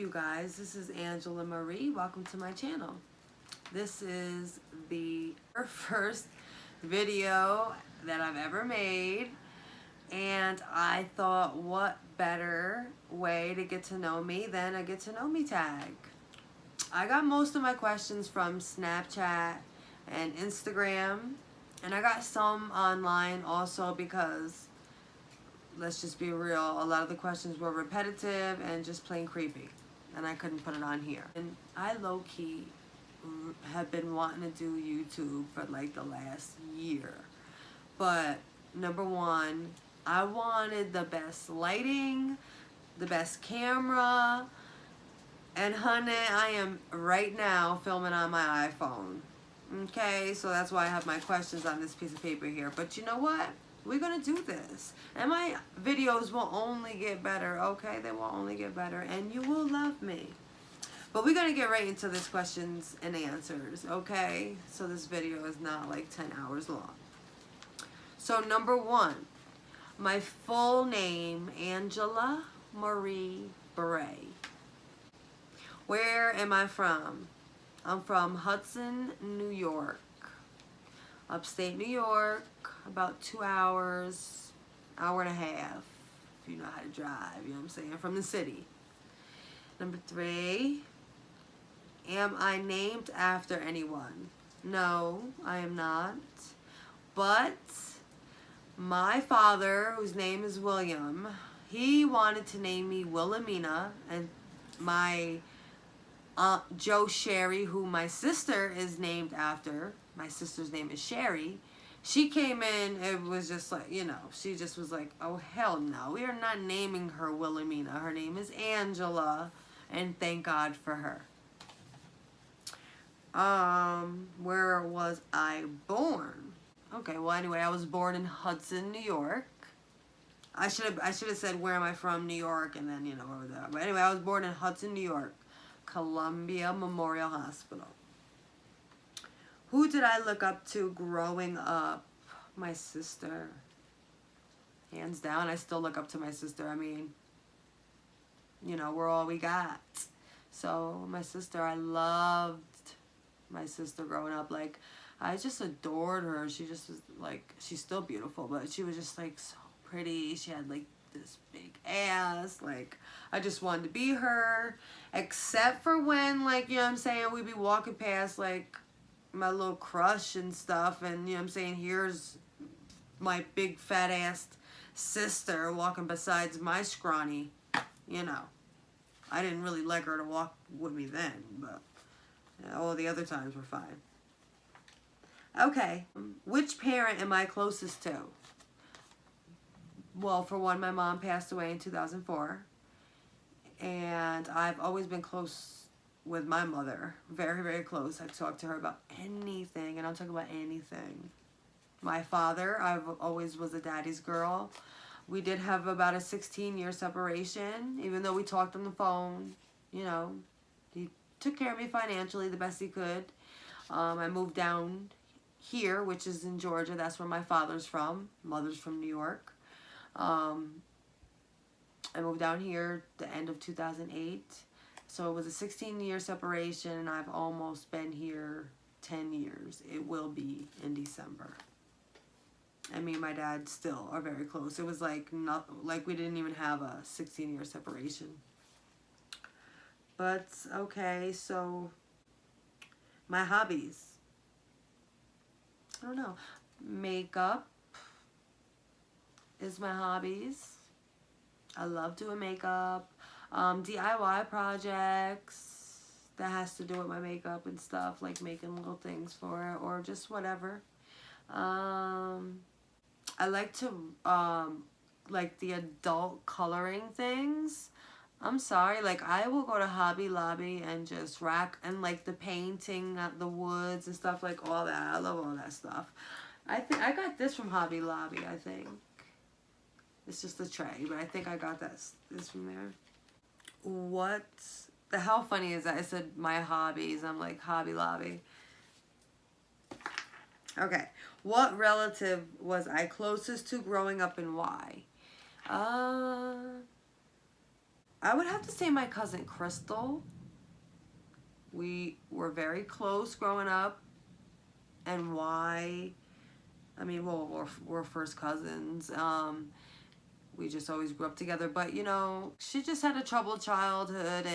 you guys? This is Angela Marie. Welcome to my channel. This is the first video that I've ever made, and I thought what better way to get to know me than a get to know me tag. I got most of my questions from Snapchat and Instagram, and I got some online also because, let's just be real, a lot of the questions were repetitive and just plain creepy, and I couldn't put it on here. And I low-key have been wanting to do YouTube for like the last year, but number one, I wanted the best lighting, the best camera, and honey, I am right now filming on my iPhone. Okay, so that's why I have my questions on this piece of paper here. But you know what? We're gonna do this, and my videos will only get better. Okay, they will only get better, and you will love me. But we're gonna get right into this questions and answers. Okay, so this video is not like 10 hours long. So number one, my full name, Angela Marie Bray. Where am I from? I'm from Hudson, New York. Upstate New York, about 2 hours, hour and a half, if you know how to drive, you know what I'm saying, from the city. Number three, am I named after anyone? No, I am not. But my father, whose name is William, he wanted to name me Wilhelmina, and my Aunt Joe Sherry, who my sister is named after, my sister's name is Sherry, she came in, it was just like, you know, she just was like, oh hell no, we are not naming her Wilhelmina, her name is Angela, and thank God for her. Where was I born? Okay, well anyway, I was born in Hudson, New York. I should have said where am I from, New York, and then, you know, over there. But anyway, I was born in Hudson, New York, Columbia Memorial Hospital. Who did I look up to growing up? My sister. Hands down, I still look up to my sister. I mean, you know, we're all we got. So my sister, I loved my sister growing up. Like, I just adored her. She just was like, she's still beautiful, but she was just like so pretty. She had like this big ass. Like, I just wanted to be her, except for when, like, you know what I'm saying, we'd be walking past like my little crush and stuff, and you know what I'm saying, here's my big fat ass sister walking besides my scrawny, you know. I didn't really like her to walk with me then, but you know, all the other times were fine. Okay, which parent am I closest to? Well, for one, my mom passed away in 2004, and I've always been close with my mother, very, very close. I talk to her about anything, and I'll talk about anything. My father, I always was a daddy's girl. We did have about a 16-year separation, even though we talked on the phone. You know, he took care of me financially the best he could. I moved down here, which is in Georgia. That's where my father's from. Mother's from New York. I moved down here the end of 2008. So it was a 16-year separation, and I've almost been here 10 years. It will be in December. And me and my dad still are very close. It was like like we didn't even have a 16-year separation. But okay, so my hobbies. I don't know. Makeup is my hobbies. I love doing makeup. DIY projects that has to do with my makeup and stuff, like making little things for it or just whatever. I like to like the adult coloring things. I'm sorry, like I will go to Hobby Lobby and just rack and like the painting, the woods and stuff, like all that. I love all that stuff. I think I got this from Hobby Lobby. I think it's just a tray, but I think I got this from there. What the hell funny is that I said my hobbies? I'm like Hobby Lobby. Okay, what relative was I closest to growing up and why? I I would have to say my cousin Crystal. We were very close growing up. And why? I mean, well, we're first cousins. We just always grew up together. But, you know, she just had a troubled childhood,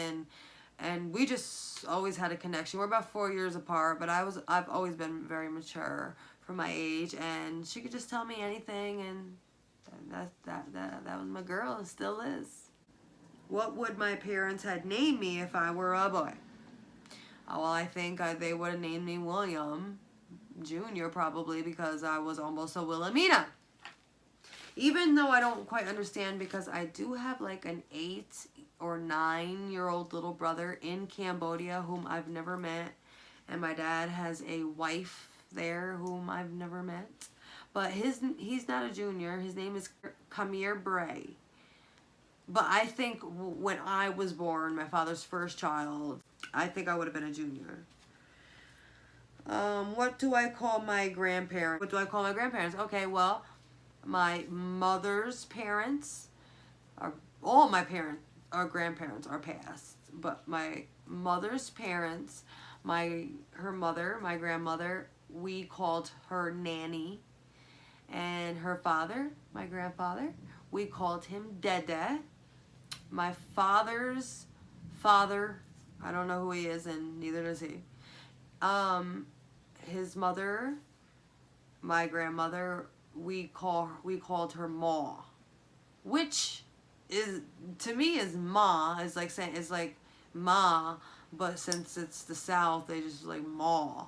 and we just always had a connection. We're about 4 years apart, but I've always been very mature for my age, and she could just tell me anything, and that was my girl, and still is. What would my parents had named me if I were a boy? Well, I think they would have named me William Jr. probably, because I was almost a Wilhelmina. Even though I don't quite understand, because I do have like an 8 or 9-year-old little brother in Cambodia whom I've never met. And my dad has a wife there whom I've never met. But he's not a junior. His name is Khmer Bray. But I think when I was born, my father's first child, I think I would have been a junior. What do I call my grandparents? What do I call my grandparents? Okay, well, my mother's parents are, all my parents, our grandparents are passed. But my mother's parents, her mother, my grandmother, we called her Nanny. And her father, my grandfather, we called him Dede. My father's father, I don't know who he is, and neither does he. His mother, my grandmother, we called her Ma, which is, to me, is Ma. It's like saying, it's like Ma, but since it's the South, they just like Ma.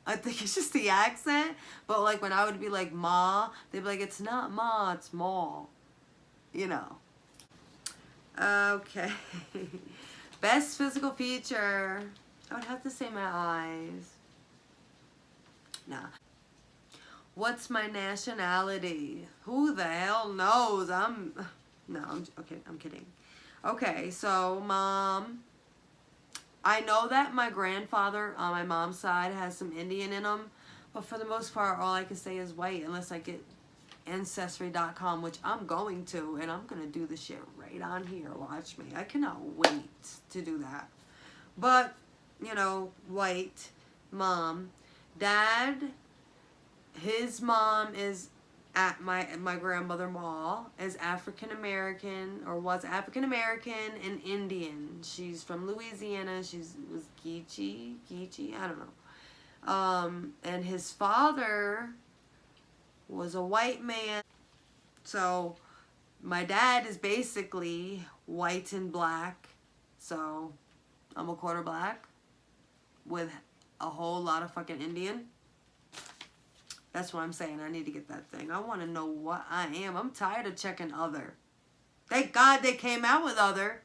I think it's just the accent, but like when I would be like Ma, they'd be like, it's not Ma, it's Ma, you know. Okay. Best physical feature. I would have to say my eyes. Nah. What's my nationality? Who the hell knows? Okay, I'm kidding. Okay, so Mom, I know that my grandfather on my mom's side has some Indian in him, but for the most part, all I can say is white, unless I get Ancestry.com, which I'm going to, and I'm going to do the shit right on here. Watch me. I cannot wait to do that. But, you know, white. Mom. Dad, his mom is, at my grandmother Ma, is African American, or was African American and Indian. She's from Louisiana. Was Geechee, I don't know. And his father was a white man. So my dad is basically white and black. So I'm a quarter black with a whole lot of fucking Indian. That's what I'm saying. I need to get that thing. I want to know what I am. I'm tired of checking other. Thank God they came out with other.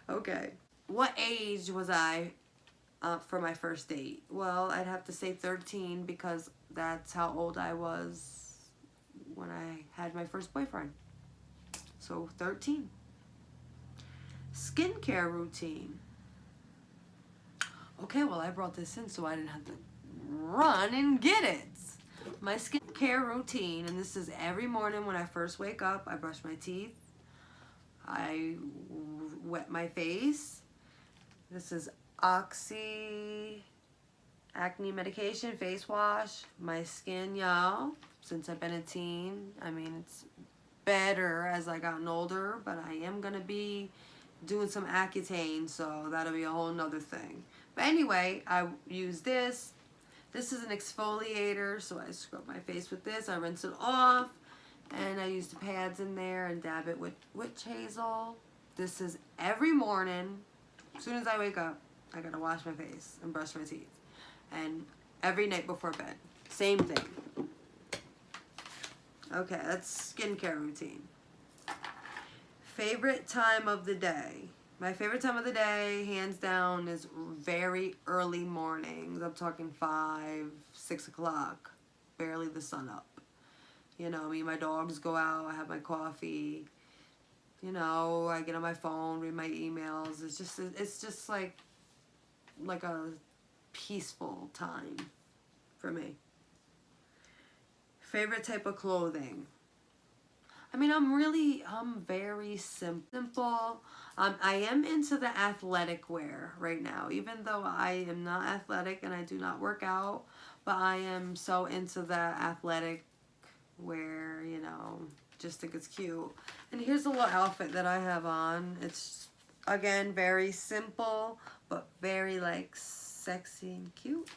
Okay. What age was I for my first date? Well, I'd have to say 13, because that's how old I was when I had my first boyfriend. So 13. Skincare routine. Okay, well, I brought this in so I didn't have to run and get it. My skincare routine, and this is every morning when I first wake up. I brush my teeth. I wet my face. This is Oxy acne medication face wash. My skin, y'all, since I've been a teen, I mean, it's better as I gotten older, but I am going to be doing some Accutane, so that'll be a whole nother thing. But anyway, I use this. This is an exfoliator, so I scrub my face with this. I rinse it off, and I use the pads in there and dab it with witch hazel. This is every morning. As soon as I wake up, I gotta wash my face and brush my teeth. And every night before bed, same thing. Okay, that's skincare routine. Favorite time of the day. My favorite time of the day, hands down, is very early mornings. I'm talking 5, 6 o'clock. Barely the sun up. You know, me and my dogs go out. I have my coffee. You know, I get on my phone, read my emails. It's just like a peaceful time for me. Favorite type of clothing. I mean, I'm very simple. I am into the athletic wear right now, even though I am not athletic and I do not work out, but I am so into the athletic wear, you know, just think it's cute. And here's a little outfit that I have on. It's, again, very simple, but very, like, sexy and cute.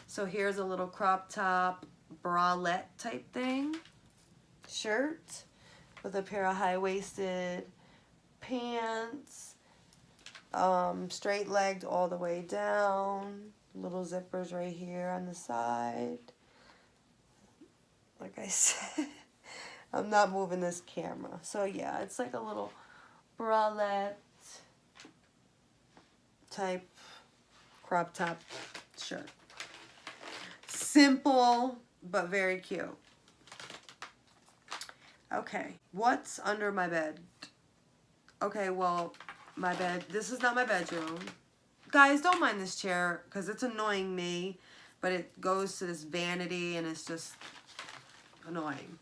So here's a little crop top bralette type thing. Shirt with a pair of high-waisted pants, straight legged all the way down, little zippers right here on the side. Like I said, I'm not moving this camera. So yeah, it's like a little bralette type crop top shirt. Simple, but very cute. Okay, what's under my bed? Okay, well, my bed, this is not my bedroom. Guys, don't mind this chair because it's annoying me, but it goes to this vanity and it's just annoying.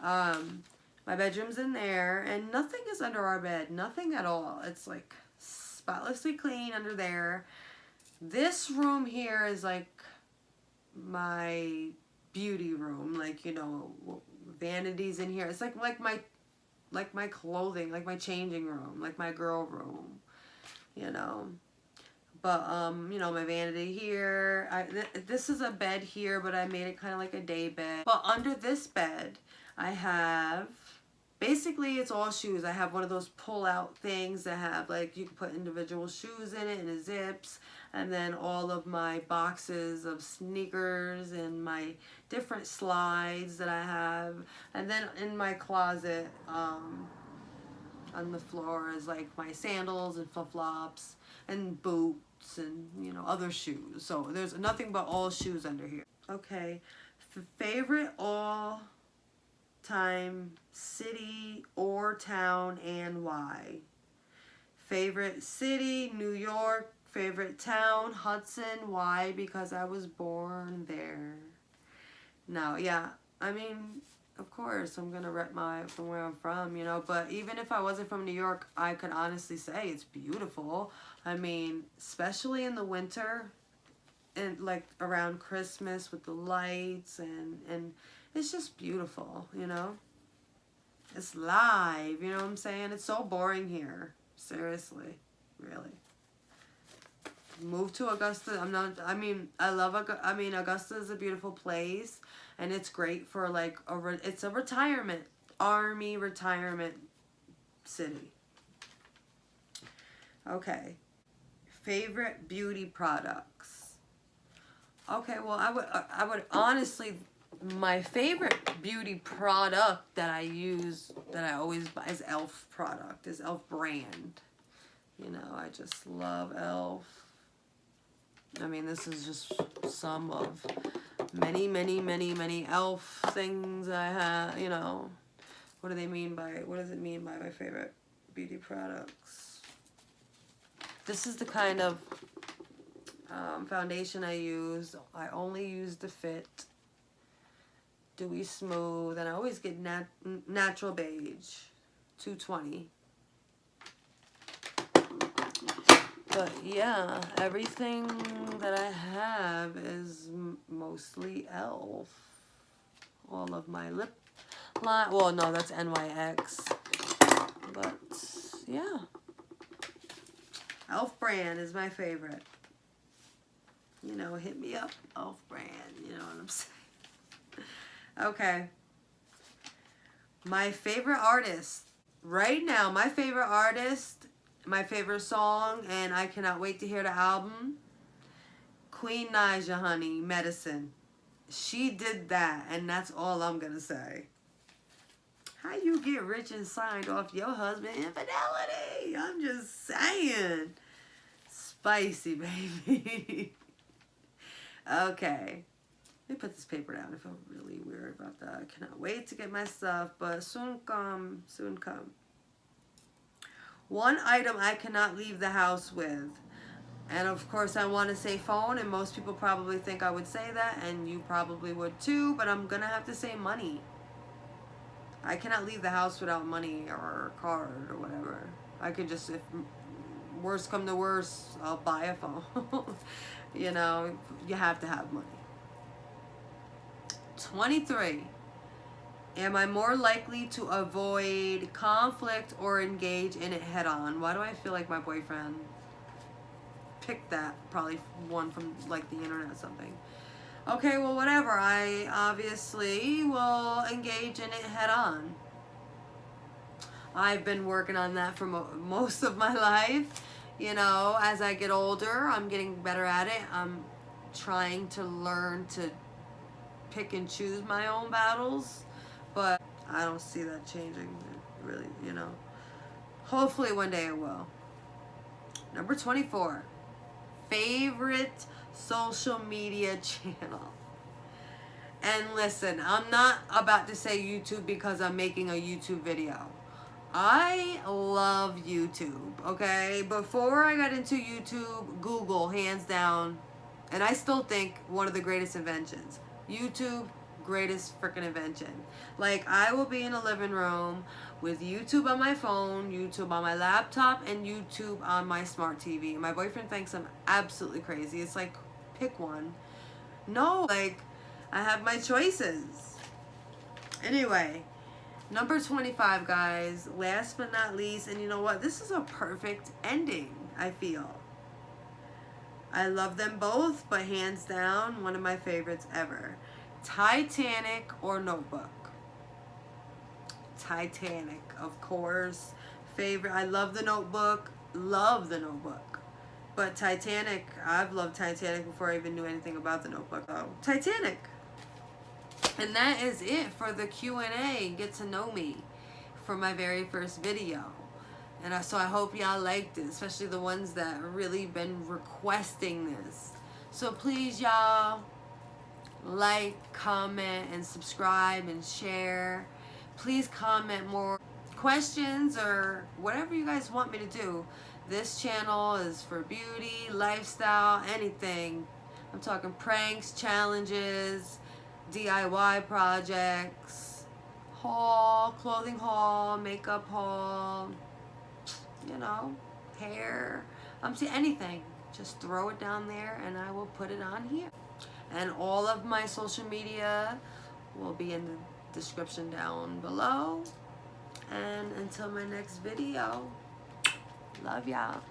My bedroom's in there and nothing is under our bed, nothing at all. It's like spotlessly clean under there. This room here is like my beauty room, like, you know, vanities in here. It's like my clothing, like my changing room, like my girl room, you know. But you know, my vanity here. This is a bed here, but I made it kind of like a day bed. But under this bed, I have, basically it's all shoes. I have one of those pull-out things that have, like, you can put individual shoes in it and it zips. And then all of my boxes of sneakers and my different slides that I have. And then in my closet, on the floor is like my sandals and flip-flops and boots and, you know, other shoes. So there's nothing but all shoes under here. Okay, favorite all-time city or town and why? Favorite city, New York. Favorite town, Hudson. Why? Because I was born there. No, yeah, I mean, of course, I'm gonna rep from where I'm from, you know, but even if I wasn't from New York, I could honestly say it's beautiful. I mean, especially in the winter and like around Christmas with the lights and it's just beautiful, you know. It's live, you know what I'm saying? It's so boring here. Seriously, really. Move to Augusta. Augusta is a beautiful place and it's great for like it's a retirement, army retirement city. Okay. Favorite beauty products. Okay, well, I would honestly, my favorite beauty product that I use, that I always buy, is e.l.f. product, is e.l.f. brand. You know, I just love e.l.f. I mean, this is just some of many e.l.f. things I have, you know. What does it mean by my favorite beauty products? This is the kind of foundation I use. I only use the Fit Dewy Smooth, and I always get Natural Beige 220. But yeah, everything that I have is mostly e.l.f. All of my lip line, well, no, that's NYX. But yeah, e.l.f. brand is my favorite. You know, hit me up, e.l.f. brand. You know what I'm saying? Okay. My favorite artist right now. My favorite artist. My favorite song, and I cannot wait to hear the album. Queen Naija, honey, Medicine. She did that, and that's all I'm gonna say. How you get rich and signed off your husband infidelity? I'm just saying. Spicy, baby. Okay. Let me put this paper down. I feel really weird about that. I cannot wait to get my stuff, but soon come, soon come. One item I cannot leave the house with. And of course I want to say phone, and most people probably think I would say that, and you probably would too, but I'm going to have to say money. I cannot leave the house without money or a card or whatever. I could just, if worst come to worst, I'll buy a phone. You know, you have to have money. 23. Am I more likely to avoid conflict or engage in it head on? Why do I feel like my boyfriend picked that? Probably one from like the internet or something. Okay, well, whatever. I obviously will engage in it head on. I've been working on that for most of my life. You know, as I get older, I'm getting better at it. I'm trying to learn to pick and choose my own battles, but I don't see that changing, really, you know. Hopefully one day it will. Number 24. Favorite social media channel. And listen, I'm not about to say YouTube because I'm making a YouTube video. I love YouTube, okay? Before I got into YouTube, Google, hands down, and I still think one of the greatest inventions. YouTube, greatest freaking invention. Like, I will be in a living room with YouTube on my phone, YouTube on my laptop, and YouTube on my smart TV. My boyfriend thinks I'm absolutely crazy. It's like, pick one. No, like, I have my choices. Anyway, number 25, guys. Last but not least, and you know what? This is a perfect ending, I feel. I love them both, but hands down, one of my favorites ever. Titanic or Notebook? Titanic, of course. Favorite. I love the Notebook. Love the Notebook. But Titanic, I've loved Titanic before I even knew anything about the Notebook. Oh, Titanic. And that is it for the Q&A. Get to know me for my very first video. And so I hope y'all liked it, especially the ones that really been requesting this. So please, y'all, like, comment, and subscribe and share. Please comment more questions or whatever you guys want me to do. This channel is for beauty, lifestyle, anything. I'm talking pranks, challenges, DIY projects, haul, clothing haul, makeup haul, you know, hair. See, anything. Just throw it down there and I will put it on here. And all of my social media will be in the description down below. And until my next video, love y'all.